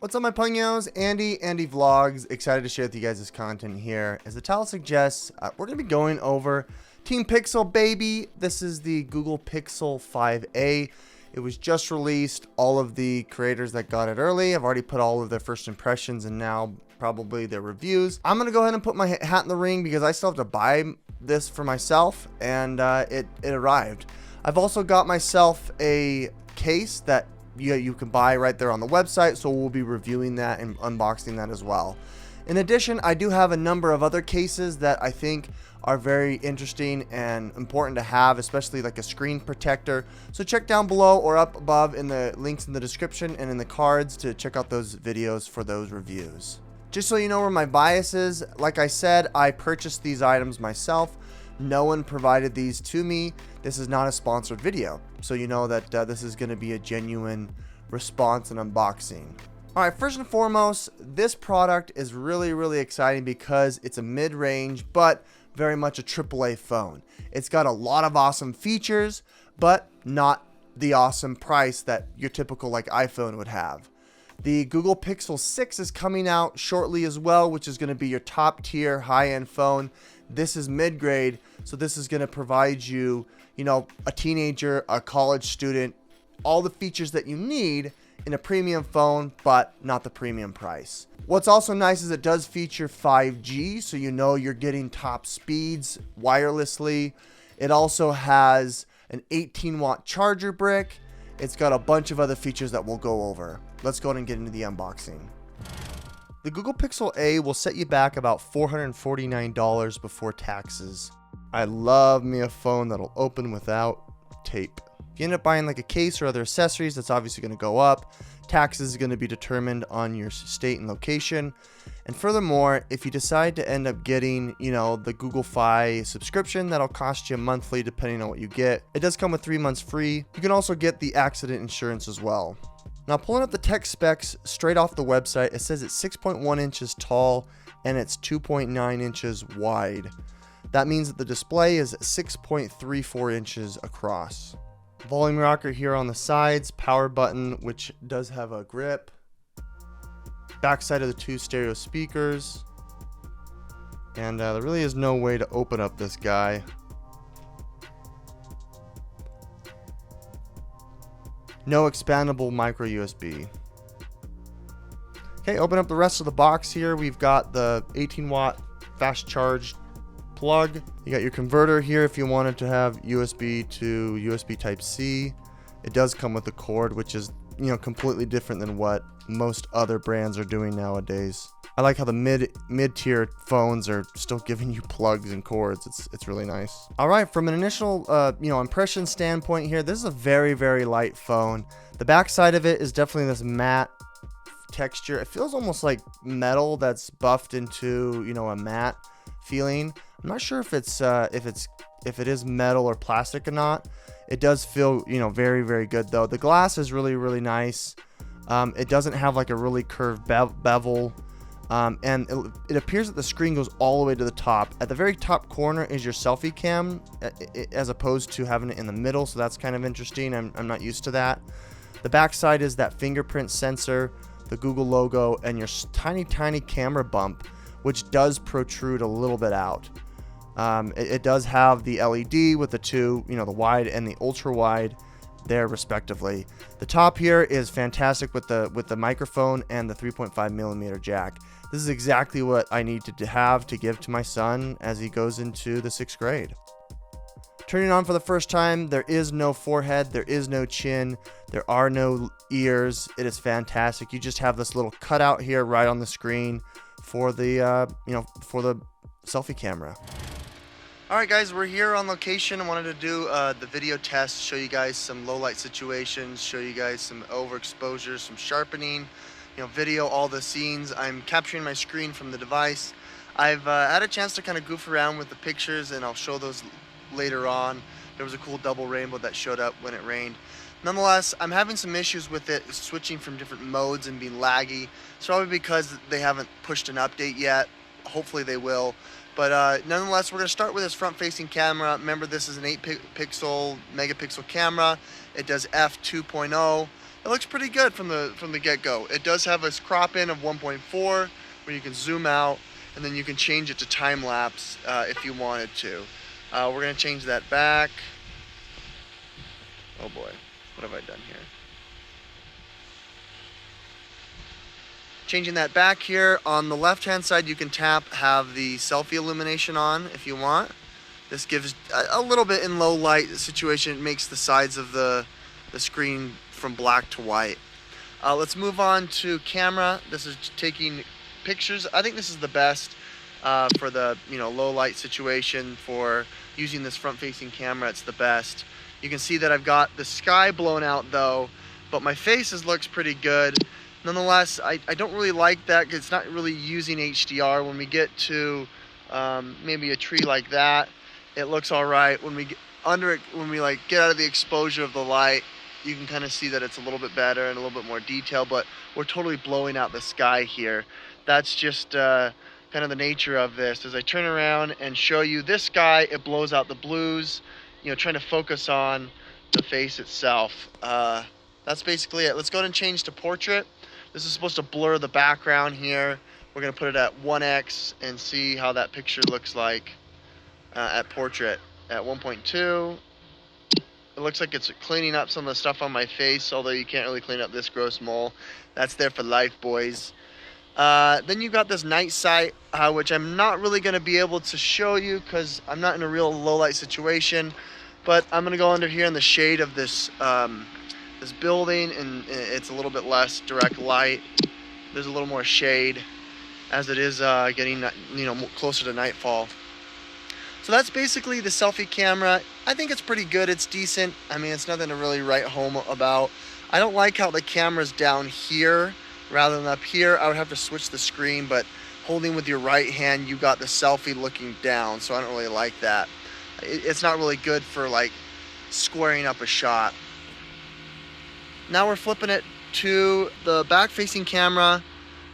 What's up, my pugnos? Andy Vlogs. Excited to share with you guys this content here. As the title suggests, we're going to be going over Team Pixel, baby. This is the Google Pixel 5a. It was just released. All of the creators that got it early have already put all of their first impressions and now probably their reviews. I'm going to go ahead and put my hat in the ring because I still have to buy this for myself, and it arrived. I've also got myself a case that you can buy right there on the website, so we'll be reviewing that and unboxing that as well. In addition, I do have a number of other cases that I think are very interesting and important to have, especially like a screen protector. So check down below or up above in the links in the description and in the cards to check out those videos for those reviews. Just so you know where my bias is, like I said, I purchased these items myself. No one provided these to me. This is not a sponsored video, so you know that this is going to be a genuine response and unboxing. All right, first and foremost, this product is really exciting because it's a mid-range but very much a AAA phone. It's got a lot of awesome features, but not the awesome price that your typical like iPhone would have. The Google Pixel 6 is coming out shortly as well, which is going to be your top tier high-end phone. This is mid-grade, so this is going to provide you, a teenager, a college student, all the features that you need in a premium phone, but not the premium price. What's also nice is it does feature 5G, so you're getting top speeds wirelessly. It also has an 18-watt charger brick. It's got a bunch of other features that we'll go over. Let's go ahead and get into the unboxing. The Google Pixel A will set you back about $449 before taxes. I love me a phone that'll open without tape. If you end up buying like a case or other accessories, that's obviously going to go up. Taxes is going to be determined on your state and location. And furthermore, if you decide to end up getting, the Google Fi subscription, that'll cost you monthly depending on what you get. It does come with 3 months free. You can also get the accident insurance as well. Now, pulling up the tech specs straight off the website, it says it's 6.1 inches tall and it's 2.9 inches wide. That means that the display is 6.34 inches across. Volume rocker here on the sides, power button, which does have a grip. Backside of the 2 stereo speakers. And there really is no way to open up this guy. No expandable micro USB. Okay, open up the rest of the box here. We've got the 18-watt fast charge plug. You got your converter here if you wanted to have USB to USB Type-C. It does come with a cord, which is, completely different than what most other brands are doing nowadays. I like how the mid-tier phones are still giving you plugs and cords. It's really nice. All right, from an initial impression standpoint here, this is a very light phone. The back side of it is definitely this matte texture. It feels almost like metal that's buffed into a matte feeling. I'm not sure if it is metal or plastic or not. It does feel very good though. The glass is really nice. It doesn't have like a really curved bevel. And it appears that the screen goes all the way to the top. At the very top corner is your selfie cam, as opposed to having it in the middle, so that's kind of interesting. I'm not used to that. The back side is that fingerprint sensor, the Google logo, and your tiny camera bump, which does protrude a little bit out. It does have the LED with the two, the wide and the ultra wide there respectively. The top here is fantastic with the microphone and the 3.5mm jack. This is exactly what I need to have to give to my son as he goes into the 6th grade. Turning on for the first time, there is no forehead, there is no chin, there are no ears. It is fantastic. You just have this little cutout here right on the screen for the for the selfie camera. All right, guys, we're here on location. I wanted to do the video test, show you guys some low light situations, show you guys some overexposure, some sharpening, video all the scenes. I'm capturing my screen from the device. I've had a chance to kind of goof around with the pictures, and I'll show those later on. There was a cool double rainbow that showed up when it rained. Nonetheless, I'm having some issues with it switching from different modes and being laggy. It's probably because they haven't pushed an update yet. Hopefully they will. But nonetheless, we're going to start with this front-facing camera. Remember, this is an 8 megapixel camera. It does f2.0. it looks pretty good from the get-go. It does have a crop in of 1.4 where you can zoom out, and then you can change it to time lapse if you wanted to. We're gonna change that back. Oh boy, what have I done here? Changing that back here. On the left hand side, you can have the selfie illumination on if you want. This gives a little bit in low light situation. It makes the sides of the screen from black to white. Let's move on to camera. This is taking pictures. I think this is the best for the low light situation. For using this front facing camera, it's the best. You can see that I've got the sky blown out though, but my face looks pretty good. Nonetheless, I don't really like that because it's not really using HDR. When we get to maybe a tree like that, it looks all right. When we get under it, when we get out of the exposure of the light, you can kind of see that it's a little bit better and a little bit more detail, but we're totally blowing out the sky here. That's just kind of the nature of this. As I turn around and show you this sky, it blows out the blues, trying to focus on the face itself. That's basically it. Let's go ahead and change to portrait. This is supposed to blur the background here. We're going to put it at 1x and see how that picture looks like at portrait. At 1.2, it looks like it's cleaning up some of the stuff on my face, although you can't really clean up this gross mole. That's there for life, boys. Then you've got this night sight, which I'm not really going to be able to show you because I'm not in a real low light situation. But I'm going to go under here in the shade of this this building, and it's a little bit less direct light. There's a little more shade as it is getting closer to nightfall. So that's basically the selfie camera. I think it's pretty good. It's decent. I mean, it's nothing to really write home about. I don't like how the camera's down here rather than up here. I would have to switch the screen, but holding with your right hand, you got the selfie looking down, so I don't really like that. It's not really good for squaring up a shot. Now we're flipping it to the back-facing camera.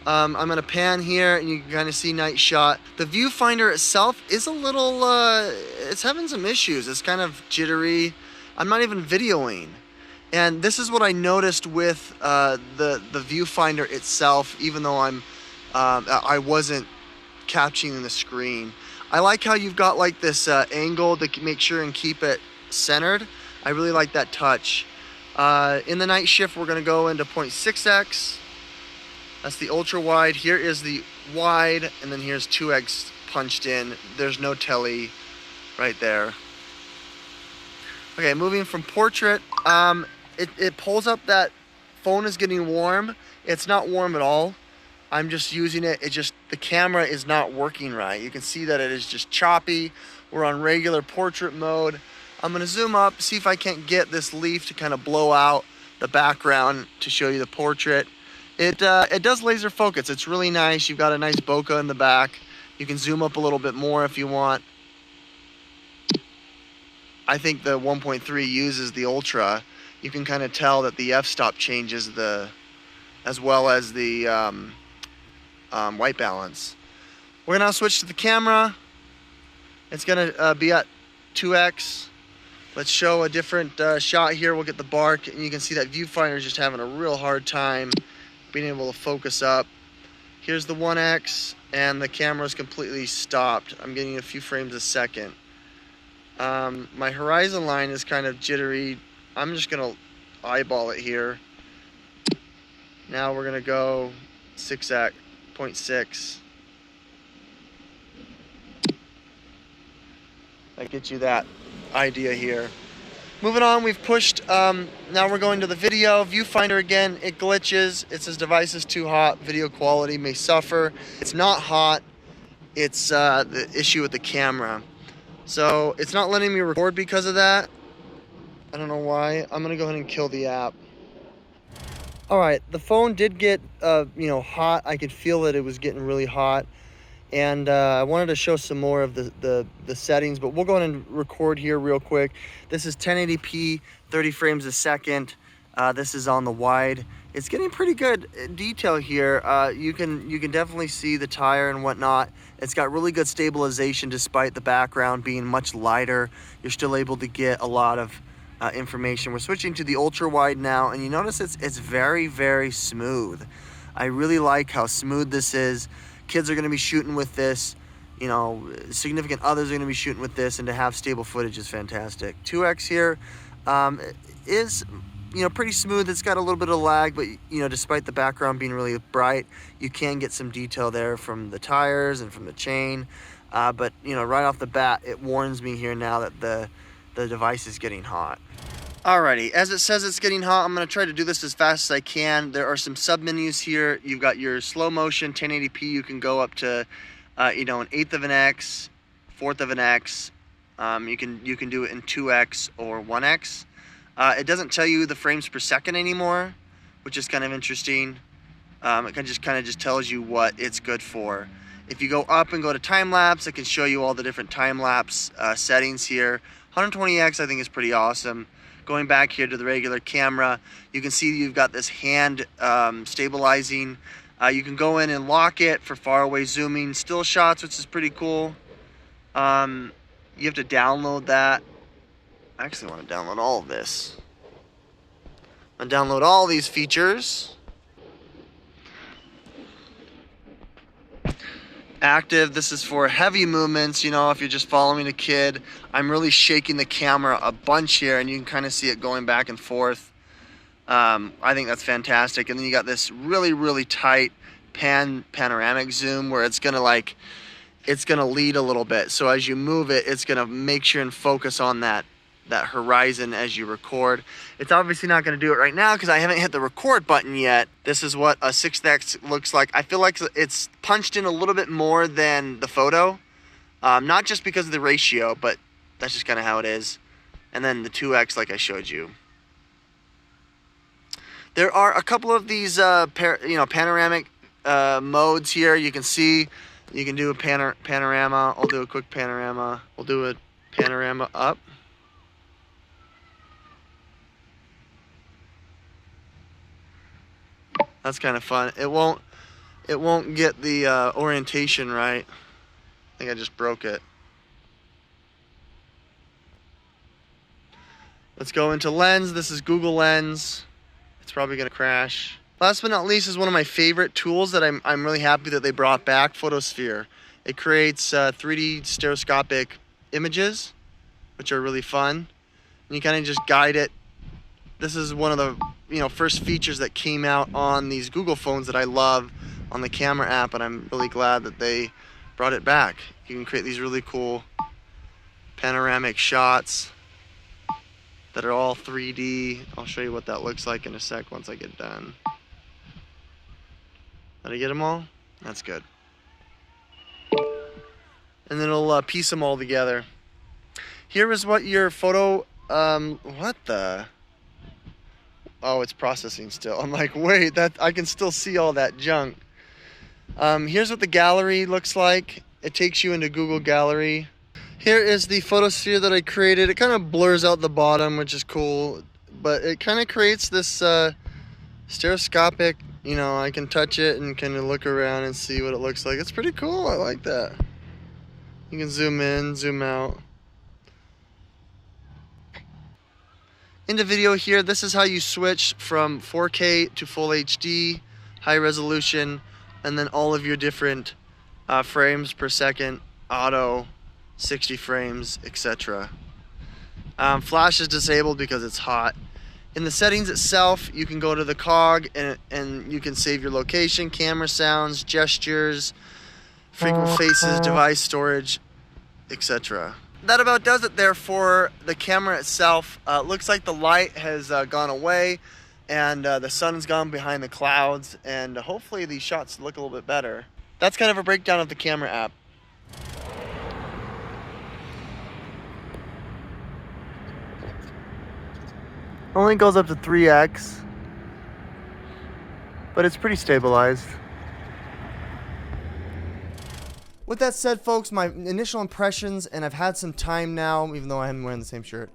I'm going to pan here, and you can kind of see night shot. The viewfinder itself is a little, it's having some issues. It's kind of jittery. I'm not even videoing. And this is what I noticed with the viewfinder itself, even though I wasn't capturing the screen. I like how you've got this angle to make sure and keep it centered. I really like that touch. In the night shift, we're going to go into 0.6x. That's the ultra wide. Here is the wide, and then here's 2x punched in. There's no tele right there. Okay, moving from portrait, it pulls up that phone is getting warm. It's not warm at all. I'm just using it. The camera is not working right. You can see that it is just choppy. We're on regular portrait mode. I'm going to zoom up, see if I can't get this leaf to kind of blow out the background to show you the portrait. It does laser focus. It's really nice. You've got a nice bokeh in the back. You can zoom up a little bit more if you want. I think the 1.3 uses the ultra. You can kind of tell that the f-stop changes as well as the white balance. We're going to now switch to the camera. It's going to be at 2x. Let's show a different shot here. We'll get the bark, and you can see that viewfinder is just having a real hard time being able to focus up. Here's the 1x, and the camera's completely stopped. I'm getting a few frames a second. My horizon line is kind of jittery. I'm just going to eyeball it here. Now we're going to go 6x, 0.6. That gets you that idea here. Moving on, we've pushed, now we're going to the video. Viewfinder again, it glitches. It says device is too hot, video quality may suffer. It's not hot, it's the issue with the camera. So it's not letting me record because of that. I don't know why. I'm gonna go ahead and kill the app. All right, the phone did get, hot. I could feel that it was getting really hot. And I wanted to show some more of the settings, but we'll go ahead and record here real quick. This is 1080p, 30 frames a second. This is on the wide. It's getting pretty good detail here. You can definitely see the tire and whatnot. It's got really good stabilization despite the background being much lighter. You're still able to get a lot of information. We're switching to the ultra wide now, and you notice it's very, very smooth. I really like how smooth this is. Kids are going to be shooting with this. You know, significant others are going to be shooting with this, and to have stable footage is fantastic. 2X here is, you know, pretty smooth. It's got a little bit of lag, but, you know, despite the background being really bright, you can get some detail there from the tires and from the chain. But, you know, right off the bat, it warns me here now that the device is getting hot. Alrighty, as it says it's getting hot, I'm going to try to do this as fast as I can. There are some sub-menus here. You've got your slow motion, 1080p. You can go up to, you know, an 1/8 of an X, 1/4 of an X. You can do it in 2X or 1X. It doesn't tell you the frames per second anymore, which is kind of interesting. It kind of just tells you what it's good for. If you go up and go to time lapse, it can show you all the different time lapse settings here. 120X I think is pretty awesome. Going back here to the regular camera, you can see you've got this hand stabilizing. You can go in and lock it for far away zooming, still shots, which is pretty cool. You have to download that. I actually want to download all of this. I'm going to download all these features. Active, this is for heavy movements. You know, if you're just following a kid, I'm really shaking the camera a bunch here, and you can kind of see it going back and forth. I think that's fantastic. And then you got this really, really tight panoramic zoom where it's gonna lead a little bit. So as you move it, it's gonna make sure and focus on that horizon as you record. It's obviously not going to do it right now because I haven't hit the record button yet. This is what a 6X looks like. I feel like it's punched in a little bit more than the photo. Not just because of the ratio, but that's just kind of how it is. And then the 2X like I showed you. There are a couple of these panoramic modes here. You can see you can do a panorama. I'll do a quick panorama. We'll do a panorama up. That's kind of fun. It won't get the orientation right. I think I just broke it. Let's go into lens. This is Google Lens. It's probably gonna crash. Last but not least is one of my favorite tools that I'm really happy that they brought back, Photosphere. It creates 3D stereoscopic images, which are really fun. And you kind of just guide it. This is one of the first features that came out on these Google phones that I love on the camera app, and I'm really glad that they brought it back. You can create these really cool panoramic shots that are all 3D. I'll show you what that looks like in a sec once I get done. Did I get them all? That's good. And then it'll piece them all together. Here is what your photo, what the? Oh, it's processing still. I'm like, wait, I can still see all that junk. Here's what the gallery looks like. It takes you into Google Gallery. Here is the photosphere that I created. It kind of blurs out the bottom, which is cool, but it kind of creates this stereoscopic, I can touch it and kind of look around and see what it looks like. It's pretty cool. I like that. You can zoom in, zoom out. Into video here, this is how you switch from 4K to full HD, high resolution, and then all of your different frames per second, auto, 60 frames, etc. Flash is disabled because it's hot. In the settings itself, you can go to the cog and you can save your location, camera sounds, gestures, frequent faces, device storage, etc. That about does it there for the camera itself. Looks like the light has gone away and the sun's gone behind the clouds, and hopefully these shots look a little bit better. That's kind of a breakdown of the camera app. Only goes up to 3x, but it's pretty stabilized. With that said, folks, my initial impressions, and I've had some time now, even though I haven't wearing the same shirt,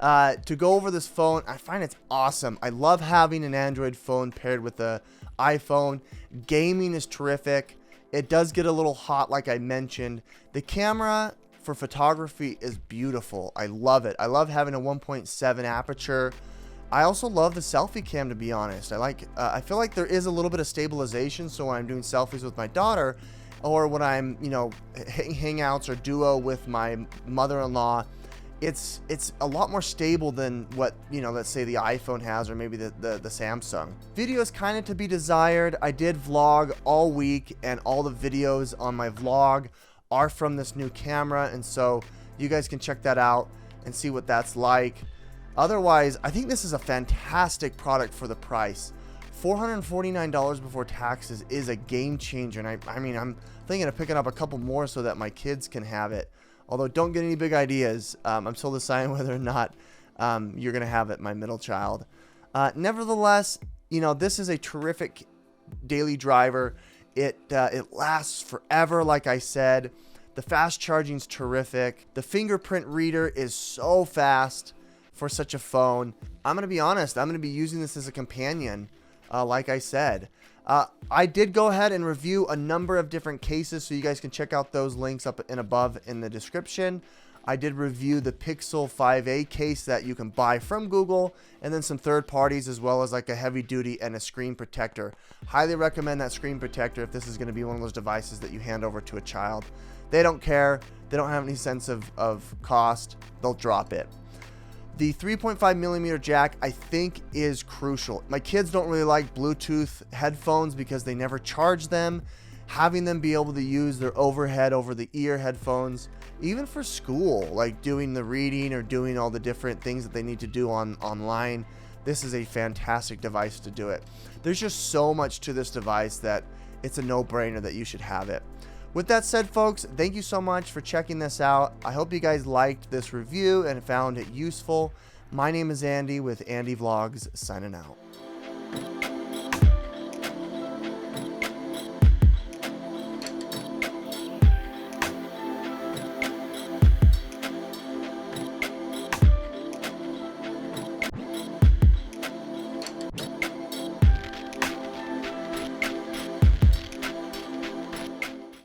to go over this phone. I find it's awesome. I love having an Android phone paired with the iPhone. Gaming is terrific. It does get a little hot, like I mentioned. The camera, for photography is beautiful. I love it. I love having a 1.7 aperture. I also love the selfie cam, to be honest. I feel like there is a little bit of stabilization, so when I'm doing selfies with my daughter, or when I'm, hangouts or duo with my mother-in-law, it's a lot more stable than what, let's say the iPhone has, or maybe the Samsung. Video is kind of to be desired. I did vlog all week, and all the videos on my vlog are from this new camera, and so you guys can check that out and see what that's like. Otherwise, I think this is a fantastic product for the price. $449 before taxes is a game changer, and I mean, I'm thinking of picking up a couple more so that my kids can have it. Although, don't get any big ideas. I'm still deciding whether or not you're going to have it, my middle child. Nevertheless, this is a terrific daily driver. It lasts forever, like I said. The fast charging's terrific. The fingerprint reader is so fast for such a phone. I'm going to be honest. I'm going to be using this as a companion, like I said. I did go ahead and review a number of different cases, so you guys can check out those links up and above in the description. I did review the Pixel 5a case that you can buy from Google, and then some third parties, as well as like a heavy duty and a screen protector. Highly recommend that screen protector if this is going to be one of those devices that you hand over to a child. They don't care. They don't have any sense of cost. They'll drop it. The 3.5 millimeter jack, I think, is crucial. My kids don't really like Bluetooth headphones because they never charge them. Having them be able to use their overhead, over the ear headphones, even for school, like doing the reading or doing all the different things that they need to do online, this is a fantastic device to do it. There's just so much to this device that it's a no-brainer that you should have it. With that said, folks, thank you so much for checking this out. I hope you guys liked this review and found it useful. My name is Andy with Andy Vlogs, signing out.